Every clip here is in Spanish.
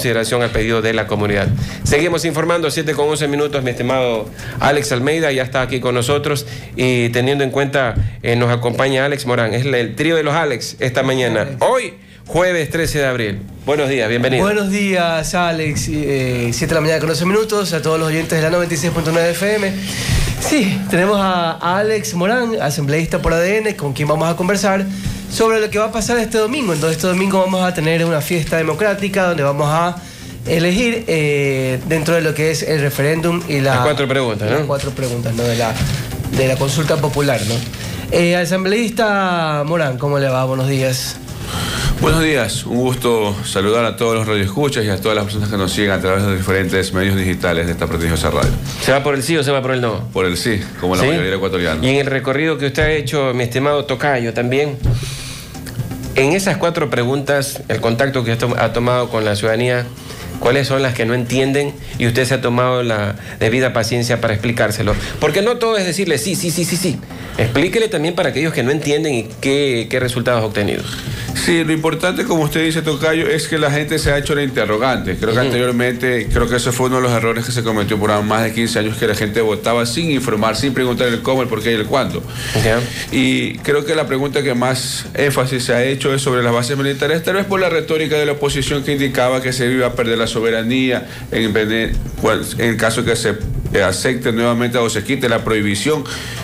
consideración al pedido de la comunidad. Seguimos informando, 7:11, mi estimado Alex Almeida ya está aquí con nosotros y teniendo en cuenta, nos acompaña Alex Morán, es el trío de los Alex esta mañana. Hoy, jueves 13 de abril. Buenos días, bienvenido. Buenos días, Alex. 7 de la mañana con 11 minutos, a todos los oyentes de la 96.9 FM. Sí, tenemos a Alex Morán, asambleísta por ADN, con quien vamos a conversar sobre lo que va a pasar este domingo. Entonces, este domingo vamos a tener una fiesta democrática donde vamos a elegir dentro de lo que es el referéndum y las 4 preguntas, ¿no? Las 4 preguntas, ¿no? De la consulta popular, ¿no? Asambleísta Morán, ¿cómo le va? Buenos días. Buenos días, un gusto saludar a todos los radioescuchas y a todas las personas que nos siguen a través de los diferentes medios digitales de esta prestigiosa radio. ¿Se va por el sí o se va por el no? Por el sí, como la mayoría ecuatoriana. Y en el recorrido que usted ha hecho, mi estimado tocayo, también, en esas 4 preguntas, el contacto que usted ha tomado con la ciudadanía, ¿cuáles son las que no entienden y usted se ha tomado la debida paciencia para explicárselo? Porque no todo es decirle sí. Explíquele también para aquellos que no entienden y qué resultados ha obtenido. Sí, lo importante, como usted dice, tocayo, es que la gente se ha hecho la interrogante. Creo que anteriormente, creo que eso fue uno de los errores que se cometió por más de 15 años, que la gente votaba sin informar, sin preguntar el cómo, el por qué y el cuándo. Y creo que la pregunta que más énfasis se ha hecho es sobre las bases militares, tal vez por la retórica de la oposición que indicaba que se iba a perder la soberanía en caso que se acepte nuevamente o se quite la prohibición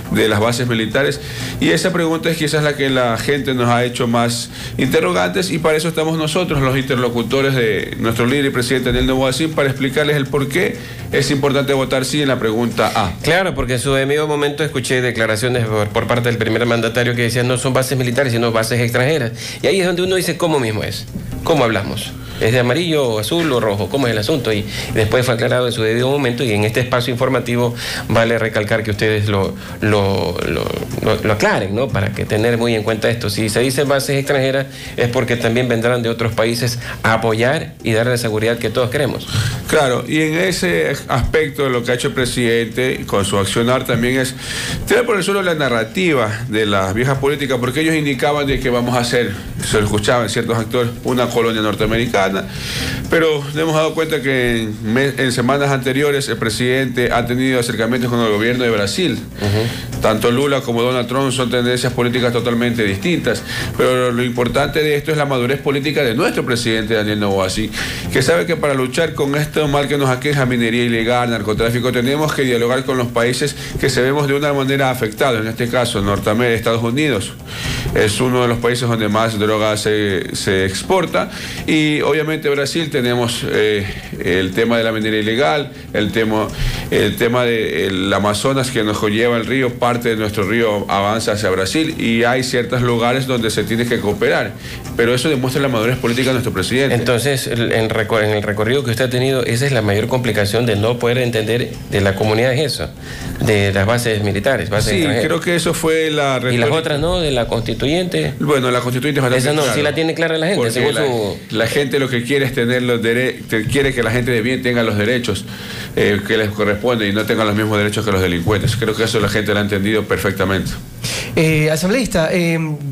de las bases militares, y esa pregunta es quizás la que la gente nos ha hecho más interrogantes, y para eso estamos nosotros, los interlocutores de nuestro líder y presidente Daniel Noboa, para explicarles el por qué es importante votar sí en la pregunta A. Claro, porque en su debido momento escuché declaraciones por parte del primer mandatario que decían no son bases militares sino bases extranjeras, y ahí es donde uno dice ¿cómo mismo es? ¿Cómo hablamos? ¿Es de amarillo, azul o rojo? ¿Cómo es el asunto? Y después fue aclarado en su debido momento, y en este espacio informativo vale recalcar que ustedes lo aclaren, ¿no? Para que tener muy en cuenta esto. Si se dice bases extranjeras es porque también vendrán de otros países a apoyar y dar la seguridad que todos queremos. Claro, y en ese aspecto de lo que ha hecho el presidente con su accionar también es tirar por el suelo la narrativa de las viejas políticas, porque ellos indicaban de que vamos a hacer, se lo escuchaban ciertos actores, una colonia norteamericana, pero nos hemos dado cuenta que en semanas anteriores el presidente ha tenido acercamientos con el gobierno de Brasil. Tanto Lula como Donald Trump son tendencias políticas totalmente distintas, pero lo importante de esto es la madurez política de nuestro presidente Daniel Noboa, que sabe que para luchar con este mal que nos aqueja, minería ilegal, narcotráfico, tenemos que dialogar con los países que se vemos de una manera afectados. En este caso, Norteamérica, Estados Unidos es uno de los países donde más droga se exporta, y obviamente Brasil tenemos el tema de la minería ilegal, el tema del Amazonas que nos lleva el río, parte de nuestro río avanza hacia Brasil, y hay ciertos lugares donde se tiene que cooperar, pero eso demuestra la madurez política de nuestro presidente. Entonces, en el recorrido que usted ha tenido, esa es la mayor complicación de no poder entender de la comunidad, es eso, de las bases militares, bases extranjeras. Creo que eso fue la retórica. ¿Y las otras no? ¿De la constituyente? Bueno, la constituyente es bastante esa no, clara, sí la tiene clara la gente, según la gente lo que quiere es tener los quiere que la gente de bien tenga los derechos que les corresponden y no tenga los mismos derechos que los delincuentes. Creo que eso la gente lo ha entendido perfectamente. Asambleísta,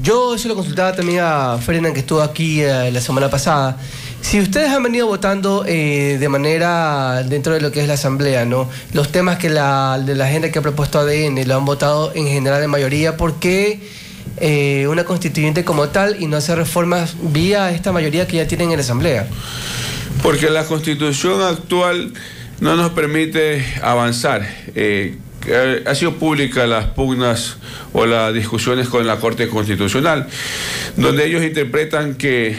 yo eso lo consultaba también a Ferdinand, que estuvo aquí la semana pasada. Si ustedes han venido votando de manera dentro de lo que es la asamblea, ¿no? Los temas de la agenda que ha propuesto ADN lo han votado en general en mayoría, ¿por qué una constituyente como tal y no hacer reformas vía esta mayoría que ya tienen en la asamblea? Porque la constitución actual no nos permite avanzar. Ha sido pública las pugnas o las discusiones con la Corte Constitucional, donde ellos interpretan que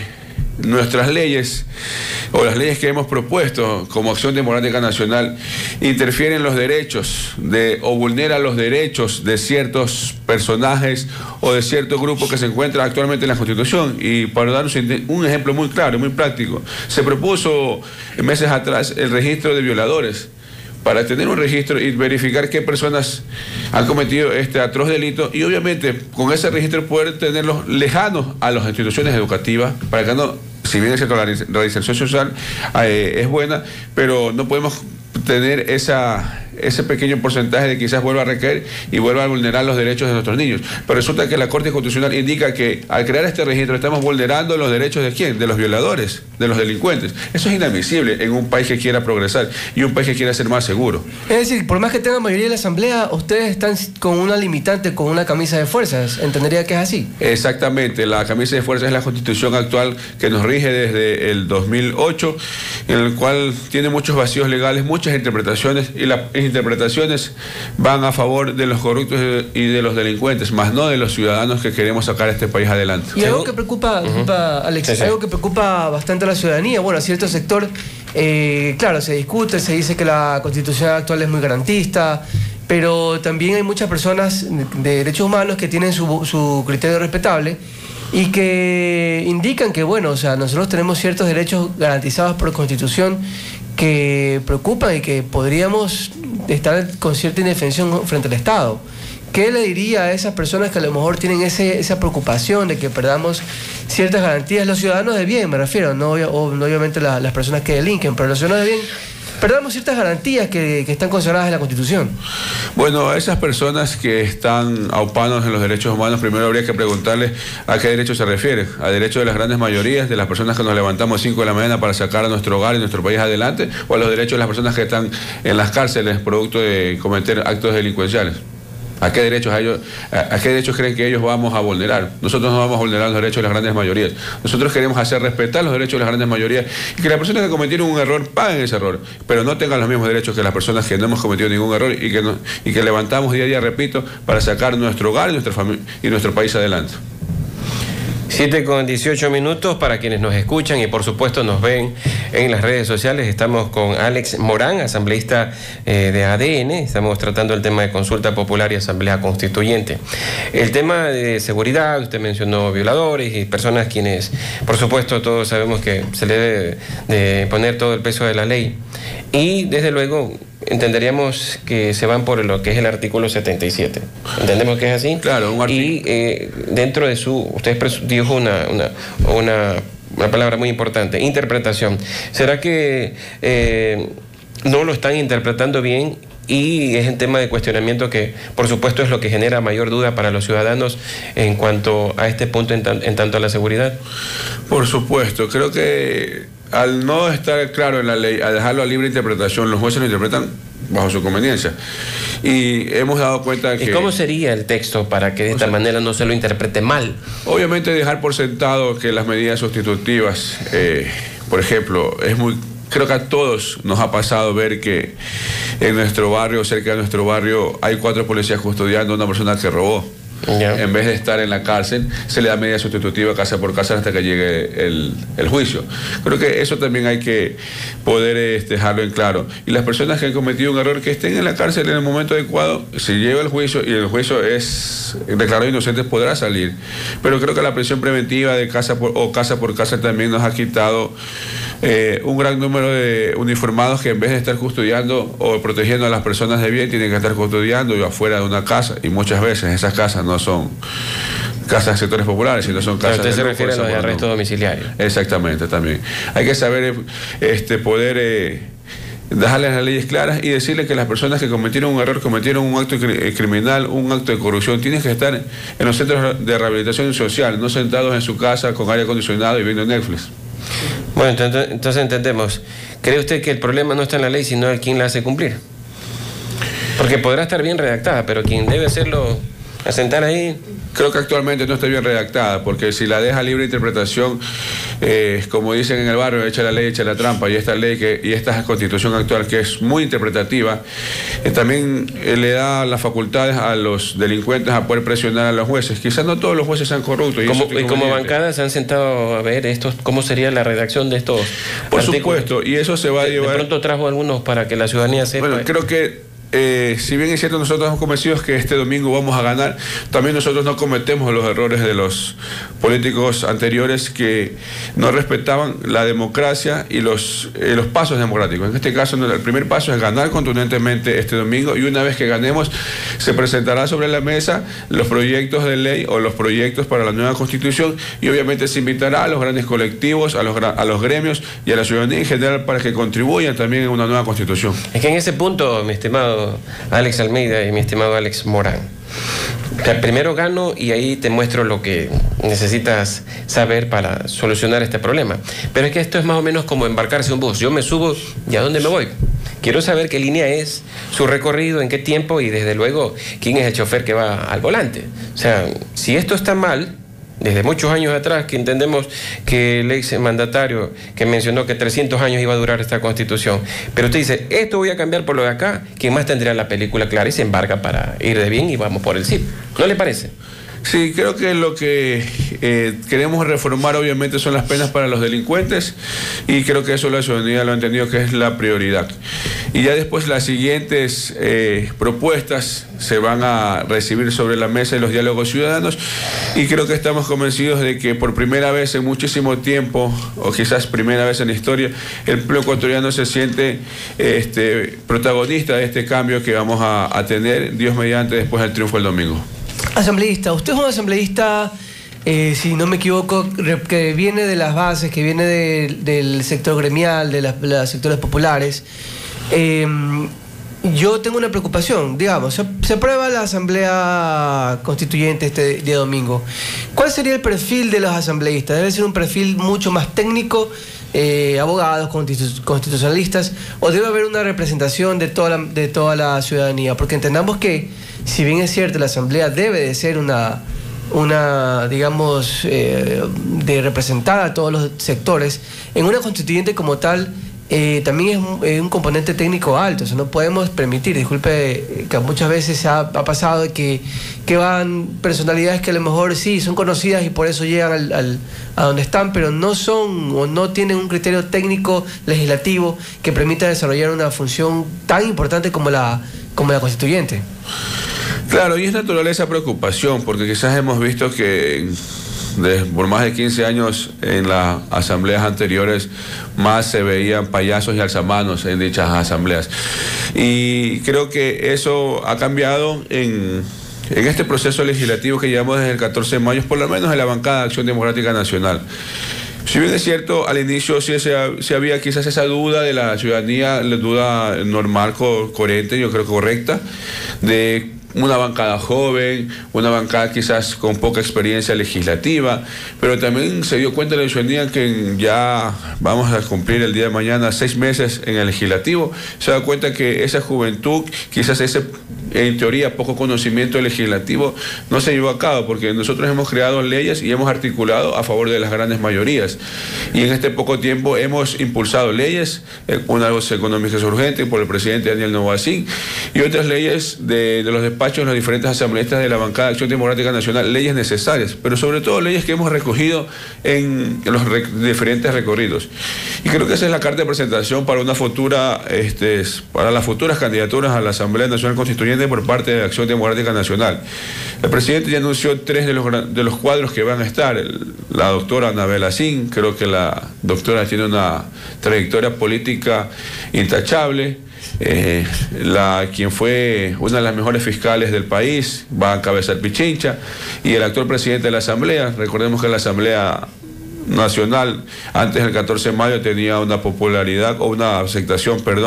nuestras leyes o las leyes que hemos propuesto como Acción Democrática Nacional interfieren en los derechos o vulneran los derechos de ciertos personajes o de ciertos grupos que se encuentran actualmente en la Constitución. Y para darnos un ejemplo muy claro, muy práctico, se propuso meses atrás el registro de violadores, para tener un registro y verificar qué personas han cometido este atroz delito, y obviamente con ese registro poder tenerlos lejanos a las instituciones educativas, para que no, si bien es cierto, la reinserción social es buena, pero no podemos tener esa ese pequeño porcentaje de quizás vuelva a recaer y vuelva a vulnerar los derechos de nuestros niños. Pero resulta que la Corte Constitucional indica que al crear este registro estamos vulnerando los derechos ¿de quién? De los violadores, de los delincuentes. Eso es inadmisible en un país que quiera progresar y un país que quiera ser más seguro. Es decir, por más que tengan mayoría de la Asamblea, ustedes están con una limitante, con una camisa de fuerzas. ¿Entendería que es así? Exactamente, la camisa de fuerzas es la Constitución actual que nos rige desde el 2008, en el cual tiene muchos vacíos legales, muchas interpretaciones, y las interpretaciones van a favor de los corruptos y de los delincuentes, más no de los ciudadanos que queremos sacar a este país adelante. Y algo que preocupa, Alex, sí. Algo que preocupa bastante a la ciudadanía, bueno, a cierto sector, claro, se discute, se dice que la Constitución actual es muy garantista, pero también hay muchas personas de derechos humanos que tienen su criterio respetable y que indican que, bueno, o sea, nosotros tenemos ciertos derechos garantizados por Constitución que preocupan y que podríamos estar con cierta indefensión frente al Estado. ¿Qué le diría a esas personas que a lo mejor tienen esa preocupación de que perdamos ciertas garantías? Los ciudadanos de bien, me refiero, no obviamente las personas que delinquen, pero los ciudadanos de bien, perdamos ciertas garantías que están consagradas en la Constitución. Bueno, a esas personas que están aupados en los derechos humanos, primero habría que preguntarles a qué derecho se refiere. ¿A derecho de las grandes mayorías, de las personas que nos levantamos a 5 de la mañana para sacar a nuestro hogar y nuestro país adelante? ¿O a los derechos de las personas que están en las cárceles producto de cometer actos delincuenciales? ¿A qué derechos creen que ellos vamos a vulnerar? Nosotros no vamos a vulnerar los derechos de las grandes mayorías. Nosotros queremos hacer respetar los derechos de las grandes mayorías y que las personas que cometieron un error paguen ese error, pero no tengan los mismos derechos que las personas que no hemos cometido ningún error y que levantamos día a día, repito, para sacar nuestro hogar y nuestra familia y nuestro país adelante. 7:18 para quienes nos escuchan y por supuesto nos ven en las redes sociales. Estamos con Alex Morán, asambleísta de ADN. Estamos tratando el tema de consulta popular y asamblea constituyente. El tema de seguridad, usted mencionó violadores y personas quienes, por supuesto, todos sabemos que se le debe de poner todo el peso de la ley. Y desde luego entenderíamos que se van por lo que es el artículo 77. ¿Entendemos que es así? Claro, un artículo. Y dentro de usted dijo una palabra muy importante, interpretación. ¿Será que no lo están interpretando bien? Y es un tema de cuestionamiento que, por supuesto, es lo que genera mayor duda para los ciudadanos en cuanto a este punto en tanto a la seguridad. Por supuesto, creo que al no estar claro en la ley, a dejarlo a libre interpretación, los jueces lo interpretan bajo su conveniencia. Y hemos dado cuenta de que... ¿Y cómo sería el texto para que de esta manera no se lo interprete mal? Obviamente dejar por sentado que las medidas sustitutivas, por ejemplo, creo que a todos nos ha pasado ver que en nuestro barrio, cerca de nuestro barrio, hay 4 policías custodiando a una persona que robó. Yeah. En vez de estar en la cárcel, se le da medida sustitutiva casa por casa hasta que llegue el juicio. Creo que eso también hay que poder dejarlo en claro. Y las personas que han cometido un error, que estén en la cárcel en el momento adecuado, se lleva el juicio y el juicio es declarado inocente, podrá salir. Pero creo que la prisión preventiva de casa por casa también nos ha quitado un gran número de uniformados que en vez de estar custodiando o protegiendo a las personas de bien, tienen que estar custodiando afuera de una casa. Y muchas veces esas casas no son casas de sectores populares, sino son casas de... Usted se refiere a los de arresto domiciliario. Exactamente, también. Hay que saber poder dejarles las leyes claras y decirles que las personas que cometieron un error, cometieron un acto criminal, un acto de corrupción, tienen que estar en los centros de rehabilitación social, no sentados en su casa con aire acondicionado y viendo Netflix. Bueno, entonces entendemos. ¿Cree usted que el problema no está en la ley, sino en quien la hace cumplir? Porque podrá estar bien redactada, pero quien debe hacerlo, asentar ahí... Creo que actualmente no está bien redactada, porque si la deja libre interpretación, como dicen en el barrio, echa la ley, echa la trampa, y esta ley y esta constitución actual, que es muy interpretativa, también le da las facultades a los delincuentes a poder presionar a los jueces. Quizás no todos los jueces sean corruptos. Y como bancada se han sentado a ver cómo sería la redacción de estos Por artículos. Supuesto, y eso se va a llevar... De pronto trajo algunos para que la ciudadanía sepa... Bueno, creo que si bien es cierto, nosotros estamos convencidos que este domingo vamos a ganar, también nosotros no cometemos los errores de los políticos anteriores que no respetaban la democracia y los pasos democráticos. En este caso, el primer paso es ganar contundentemente este domingo, y una vez que ganemos se presentará sobre la mesa los proyectos de ley o los proyectos para la nueva constitución, y obviamente se invitará a los grandes colectivos, a los gremios y a la ciudadanía en general para que contribuyan también en una nueva constitución. Es que en ese punto, mi estimado estimado Alex Almeida y mi estimado Alex Morán. O sea, primero gano y ahí te muestro lo que necesitas saber para solucionar este problema. Pero es que esto es más o menos como embarcarse en un bus. Yo me subo y ¿a dónde me voy? Quiero saber qué línea es, su recorrido, en qué tiempo y desde luego quién es el chofer que va al volante. O sea, si esto está mal, desde muchos años atrás que entendemos que el ex mandatario que mencionó que 300 años iba a durar esta constitución, pero usted dice, esto voy a cambiar por lo de acá, ¿quién más tendría la película clara y se embarca para ir de bien y vamos por el CIP? ¿No le parece? Sí, creo que lo que queremos reformar obviamente son las penas para los delincuentes y creo que eso la ciudadanía lo ha entendido que es la prioridad. Y ya después las siguientes propuestas se van a recibir sobre la mesa de los diálogos ciudadanos y creo que estamos convencidos de que por primera vez en muchísimo tiempo, o quizás primera vez en la historia, el pueblo ecuatoriano se siente protagonista de este cambio que vamos a tener, Dios mediante, después del triunfo el domingo. Asambleísta, usted es un asambleísta, si no me equivoco, que viene de las bases, que viene del sector gremial, de los sectores populares. Yo tengo una preocupación, digamos, se aprueba la asamblea constituyente este día domingo. ¿Cuál sería el perfil de los asambleístas? ¿Debe ser un perfil mucho más técnico, abogados, constitucionalistas, o debe haber una representación de toda la ciudadanía? Porque entendamos que, si bien es cierto, la asamblea debe de ser una digamos, de representar a todos los sectores, en una constituyente como tal, también es un componente técnico alto. O sea, no podemos permitir, disculpe, que muchas veces ha pasado que van personalidades que a lo mejor sí son conocidas y por eso llegan a donde están, pero no son o no tienen un criterio técnico legislativo que permita desarrollar una función tan importante como la constituyente. Claro, y es natural esa preocupación, porque quizás hemos visto que por más de 15 años en las asambleas anteriores más se veían payasos y alzamanos en dichas asambleas. Y creo que eso ha cambiado en este proceso legislativo que llevamos desde el 14 de mayo, por lo menos en la bancada de Acción Democrática Nacional. Si bien es cierto, al inicio sí había quizás esa duda de la ciudadanía, la duda normal, coherente, yo creo correcta, de una bancada joven, una bancada quizás con poca experiencia legislativa, pero también se dio cuenta la ciudadanía que ya vamos a cumplir el día de mañana 6 meses en el legislativo, se da cuenta que esa juventud, quizás ese, en teoría, poco conocimiento legislativo no se llevó a cabo, porque nosotros hemos creado leyes y hemos articulado a favor de las grandes mayorías, y en este poco tiempo hemos impulsado leyes, una ley económica urgente por el presidente Daniel Noboa-Sig, y otras leyes de los despachos de los diferentes asambleístas de la bancada de Acción Democrática Nacional, leyes necesarias, pero sobre todo leyes que hemos recogido en los diferentes recorridos. Y creo que esa es la carta de presentación para una futura, para las futuras candidaturas a la Asamblea Nacional Constituyente por parte de Acción Democrática Nacional. El presidente ya anunció 3 de los cuadros que van a estar. La doctora Anabel Asín, creo que la doctora tiene una trayectoria política intachable. Quien fue una de las mejores fiscales del país va a encabezar Pichincha, y el actual presidente de la Asamblea. Recordemos que la Asamblea Nacional antes del 14 de mayo tenía una popularidad o una aceptación, por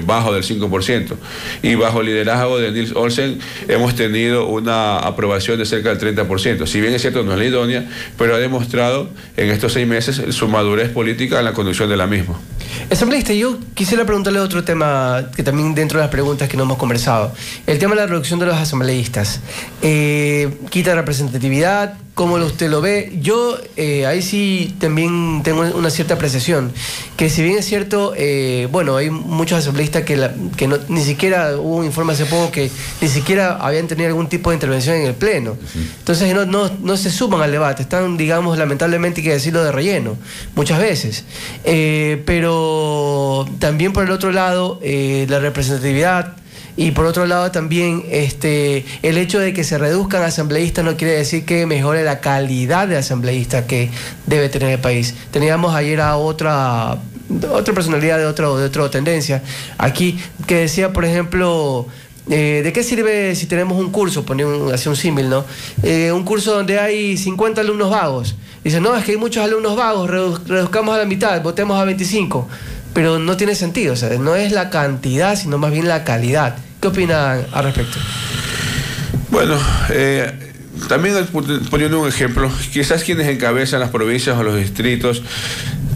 bajo del 5%, y bajo el liderazgo de Nils Olsen hemos tenido una aprobación de cerca del 30%. Si bien es cierto, no es la idónea, pero ha demostrado en estos 6 meses su madurez política en la conducción de la misma. Asambleísta, yo quisiera preguntarle otro tema que también dentro de las preguntas que no hemos conversado, el tema de la reducción de los asambleístas. Quita representatividad, ¿cómo usted lo ve? Yo ahí sí también tengo una cierta apreciación, que si bien es cierto, bueno, hay muchos asambleístas que ni siquiera, hubo un informe hace poco que ni siquiera habían tenido algún tipo de intervención en el Pleno. Entonces no se suman al debate, están, digamos, lamentablemente, hay que decirlo, de relleno, muchas veces. Pero también por el otro lado, la representatividad. Y por otro lado también el hecho de que se reduzcan asambleístas no quiere decir que mejore la calidad de asambleístas que debe tener el país. Teníamos ayer a otra personalidad de otra tendencia aquí que decía, por ejemplo, ¿de qué sirve si tenemos un curso? Hacía un símil, ¿no? Un curso donde hay 50 alumnos vagos. Dice, no, es que hay muchos alumnos vagos, reduzcamos a la mitad, votemos a 25. pero no tiene sentido. O sea, no es la cantidad, sino más bien la calidad. ¿Qué opinan al respecto? Bueno, también poniendo un ejemplo, quizás quienes encabezan las provincias o los distritos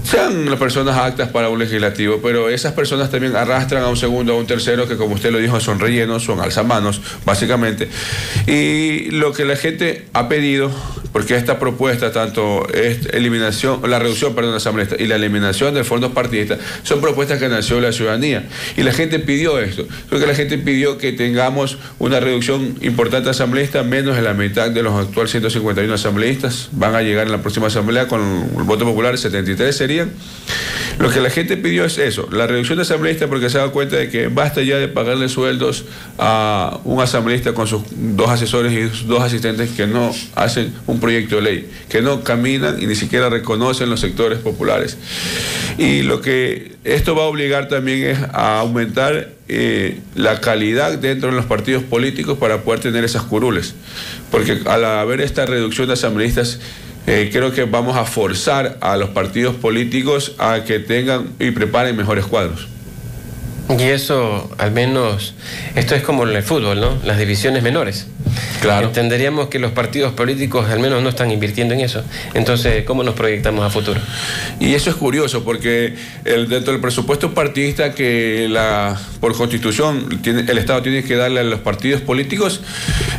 sean las personas aptas para un legislativo, pero esas personas también arrastran a un segundo, a un tercero, que como usted lo dijo, son rellenos, son alzamanos, básicamente. Y lo que la gente ha pedido, porque esta propuesta, tanto la reducción, asambleísta, y la eliminación de fondos partidistas, son propuestas que nació la ciudadanía. Y la gente pidió esto, porque la gente pidió que tengamos una reducción importante asambleísta, menos de la mitad de los actuales 151 asambleístas. Van a llegar en la próxima asamblea con el voto popular, 73 serían. Lo que la gente pidió es eso, la reducción de asambleístas, porque se ha dado cuenta de que basta ya de pagarle sueldos a un asambleísta con sus 2 asesores y sus 2 asistentes que no hacen un proyecto de ley, que no caminan y ni siquiera reconocen los sectores populares. Y lo que esto va a obligar también es a aumentar la calidad dentro de los partidos políticos para poder tener esas curules, porque al haber esta reducción de asambleístas, creo que vamos a forzar a los partidos políticos a que tengan y preparen mejores cuadros. Y eso, al menos, esto es como en el fútbol, ¿no? Las divisiones menores. Claro. Entenderíamos que los partidos políticos al menos no están invirtiendo en eso. Entonces, ¿cómo nos proyectamos a futuro? Y eso es curioso, porque dentro del presupuesto partidista que por constitución el Estado tiene que darle a los partidos políticos,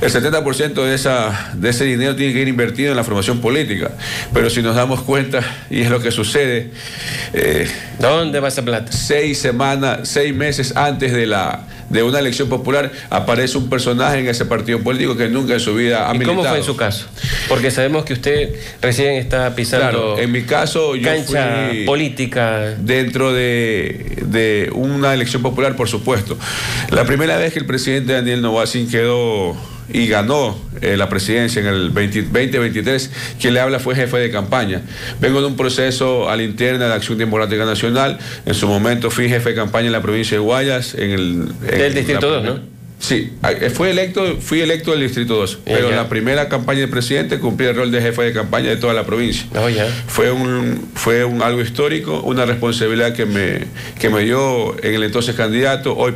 el 70% de ese dinero tiene que ir invertido en la formación política. Pero si nos damos cuenta, y es lo que sucede, ¿dónde va esa plata? 6 meses antes de una elección popular, aparece un personaje en ese partido político que nunca en su vida ha militado. ¿Y cómo fue en su caso? Porque sabemos que usted recién está pisando, claro, en mi caso, yo cancha fui política. Dentro de una elección popular, por supuesto. La primera vez que el presidente Daniel Noboa quedó y ganó la presidencia en el 2023, quien le habla fue jefe de campaña. Vengo de un proceso a la interna de Acción Democrática Nacional. En su momento fui jefe de campaña en la provincia de Guayas, del Distrito 2, ¿no? Sí, fui electo del Distrito 2, pero en la primera campaña del presidente cumplí el rol de jefe de campaña de toda la provincia. Fue algo histórico, una responsabilidad que me dio en el entonces candidato, hoy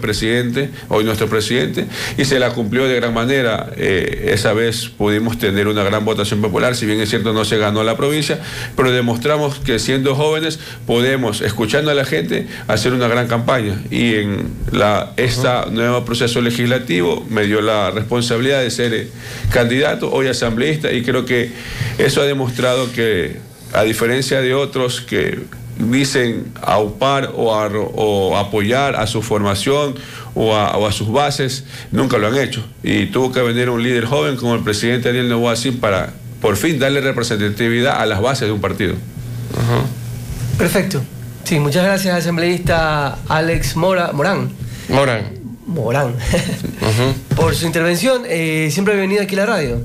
nuestro presidente, y se la cumplió de gran manera. Esa vez pudimos tener una gran votación popular, si bien es cierto no se ganó la provincia, pero demostramos que siendo jóvenes podemos, escuchando a la gente, hacer una gran campaña. Y en este nuevo proceso legislativo me dio la responsabilidad de ser candidato, hoy asambleísta, y creo que eso ha demostrado que, a diferencia de otros que dicen aupar o apoyar a su formación o a sus bases, nunca lo han hecho. Y tuvo que venir un líder joven como el presidente Daniel Noboa para por fin darle representatividad a las bases de un partido. Perfecto. Sí, muchas gracias, asambleísta Alex Morán. Por su intervención. Siempre ha venido aquí a la radio.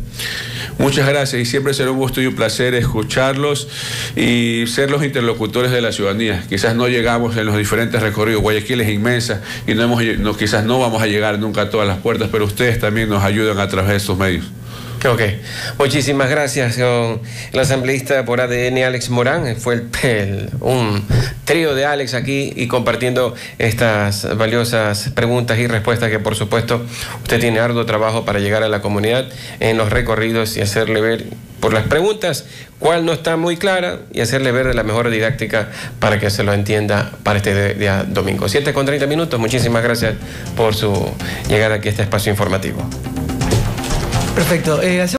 Muchas gracias, y siempre será un gusto y un placer escucharlos y ser los interlocutores de la ciudadanía. Quizás no llegamos en los diferentes recorridos, Guayaquil es inmensa y quizás no vamos a llegar nunca a todas las puertas, pero ustedes también nos ayudan a través de estos medios. Ok, muchísimas gracias, el asambleísta por ADN Alex Morán. Fue un trío de Alex aquí y compartiendo estas valiosas preguntas y respuestas que por supuesto usted tiene arduo trabajo para llegar a la comunidad en los recorridos y hacerle ver por las preguntas cuál no está muy clara y hacerle ver de la mejor didáctica para que se lo entienda para este día domingo. 7:30. Muchísimas gracias por su llegada aquí a este espacio informativo. Perfecto.